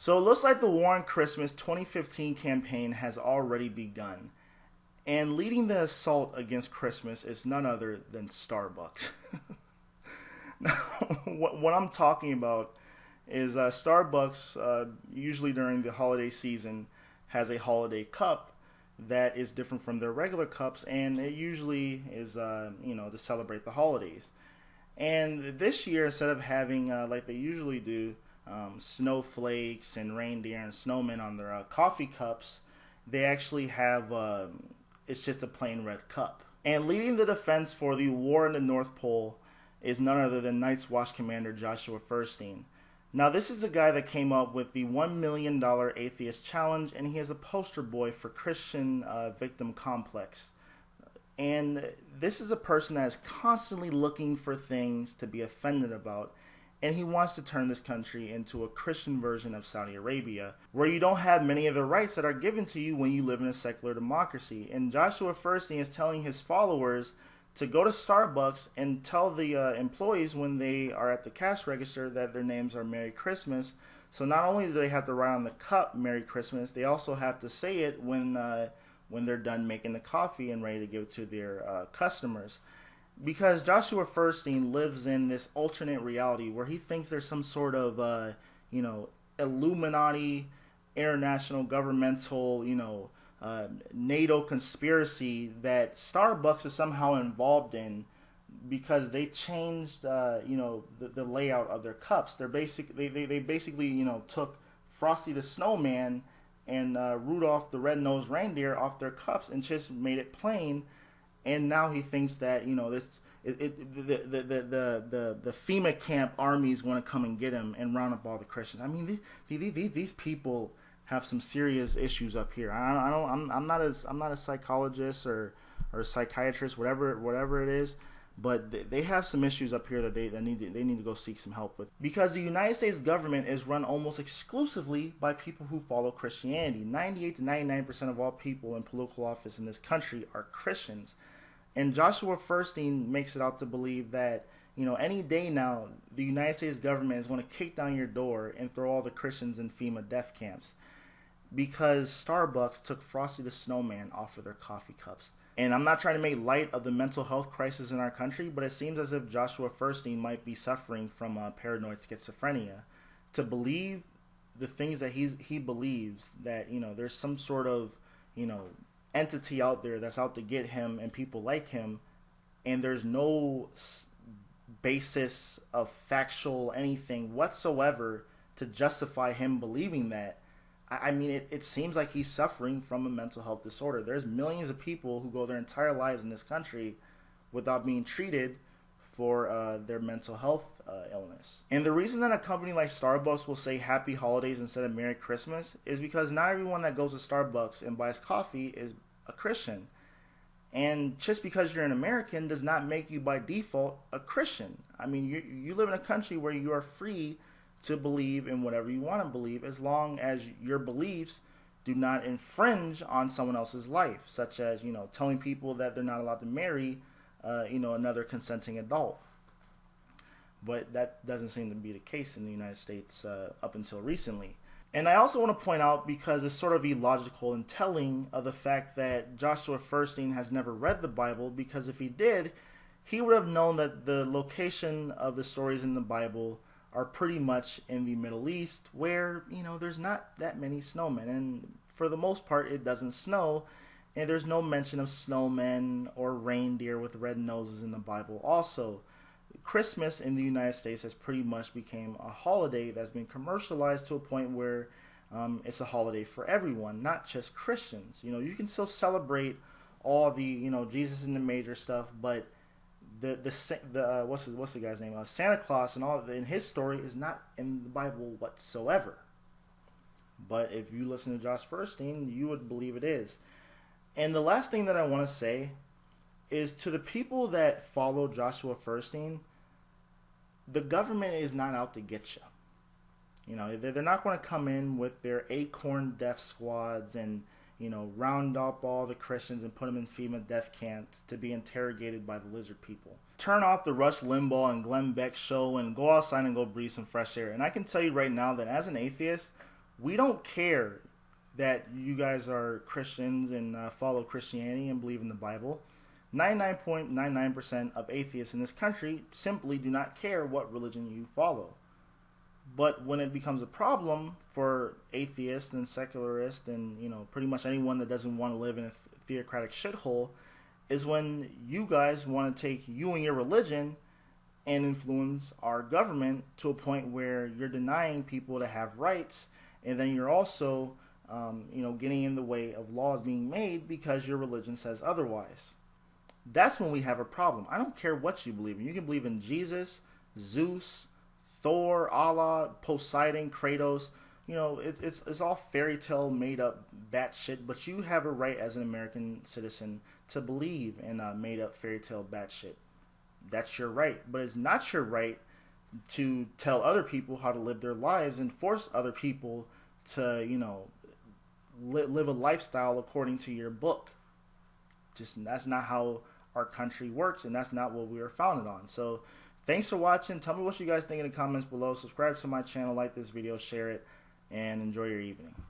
So it looks like the War on Christmas 2015 campaign has already begun. And leading the assault against Christmas is none other than Starbucks. Now, what I'm talking about is Starbucks, usually during the holiday season, has a holiday cup that is different from their regular cups, and it usually is, to celebrate the holidays. And this year, instead of having, like they usually do, snowflakes and reindeer and snowmen on their coffee cups, they actually have it's just a plain red cup. And leading the defense for the war in the North Pole is none other than Night's Watch Commander Joshua Feuerstein. Now, this is the guy that came up with the $1 million atheist challenge, and he is a poster boy for Christian victim complex. And this is a person that is constantly looking for things to be offended about, and he wants to turn this country into a Christian version of Saudi Arabia, where you don't have many of the rights that are given to you when you live in a secular democracy. And Joshua Feuerstein is telling his followers to go to Starbucks and tell the employees when they are at the cash register that their names are Merry Christmas. So not only do they have to write on the cup Merry Christmas, they also have to say it when they're done making the coffee and ready to give it to their customers. Because Joshua Feuerstein lives in this alternate reality where he thinks there's some sort of, Illuminati, international governmental, NATO conspiracy that Starbucks is somehow involved in because they changed, the layout of their cups. They basically, took Frosty the Snowman and Rudolph the Red-Nosed Reindeer off their cups and just made it plain. And now he thinks that the FEMA camp armies want to come and get him and round up all the Christians. I mean, these people have some serious issues up here. I'm not a psychologist or a psychiatrist, whatever it is, but they have some issues up here that they need to go seek some help with. Because the United States government is run almost exclusively by people who follow Christianity. 98 to 99% of all people in political office in this country are Christians. And Joshua Feuerstein makes it out to believe that, any day now, the United States government is going to kick down your door and throw all the Christians in FEMA death camps because Starbucks took Frosty the Snowman off of their coffee cups. And I'm not trying to make light of the mental health crisis in our country, but it seems as if Joshua Feuerstein might be suffering from paranoid schizophrenia. To believe the things that he believes, that, there's some sort of, entity out there that's out to get him and people like him, and there's no basis of factual anything whatsoever to justify him believing that. I mean, it seems like he's suffering from a mental health disorder. There's millions of people who go their entire lives in this country without being treated for their mental health illness. And the reason that a company like Starbucks will say Happy Holidays instead of Merry Christmas is because not everyone that goes to Starbucks and buys coffee is a Christian. And just because you're an American does not make you by default a Christian. I mean, you live in a country where you are free to believe in whatever you want to believe, as long as your beliefs do not infringe on someone else's life, such as, telling people that they're not allowed to marry, another consenting adult. But that doesn't seem to be the case in the United States up until recently. And I also want to point out, because it's sort of illogical and telling of the fact that Joshua Feuerstein has never read the Bible, because if he did, he would have known that the location of the stories in the Bible are pretty much in the Middle East, where, there's not that many snowmen. And for the most part, it doesn't snow. And there's no mention of snowmen or reindeer with red noses in the Bible also. Christmas in the United States has pretty much become a holiday that's been commercialized to a point where it's a holiday for everyone, not just Christians. You can still celebrate all the, Jesus and the major stuff, but what's the guy's name? Santa Claus and all in his story is not in the Bible whatsoever. But if you listen to Josh Feuerstein, you would believe it is. And the last thing that I want to say is, to the people that follow Joshua Feuerstein, the government is not out to get you. They're not going to come in with their acorn death squads and, round up all the Christians and put them in FEMA death camps to be interrogated by the lizard people. Turn off the Rush Limbaugh and Glenn Beck show and go outside and go breathe some fresh air. And I can tell you right now that as an atheist, We don't care that you guys are Christians and follow Christianity and believe in the Bible. 99.99% of atheists in this country simply do not care what religion you follow. But when it becomes a problem for atheists and secularists and, you know, pretty much anyone that doesn't want to live in a theocratic shithole, is when you guys want to take you and your religion and influence our government to a point where you're denying people to have rights, and then you're also, getting in the way of laws being made because your religion says otherwise. That's when we have a problem. I don't care what you believe in. You can believe in Jesus, Zeus, Thor, Allah, Poseidon, Kratos. You know, it's all fairy tale made up batshit, but you have a right as an American citizen to believe in made up fairy tale batshit. That's your right, but it's not your right to tell other people how to live their lives and force other people to, live a lifestyle according to your book. Just that's not how our country works, and that's not what we were founded on. So thanks for watching. Tell me what you guys think in the comments below. Subscribe to my channel, like this video, share it, and enjoy your evening.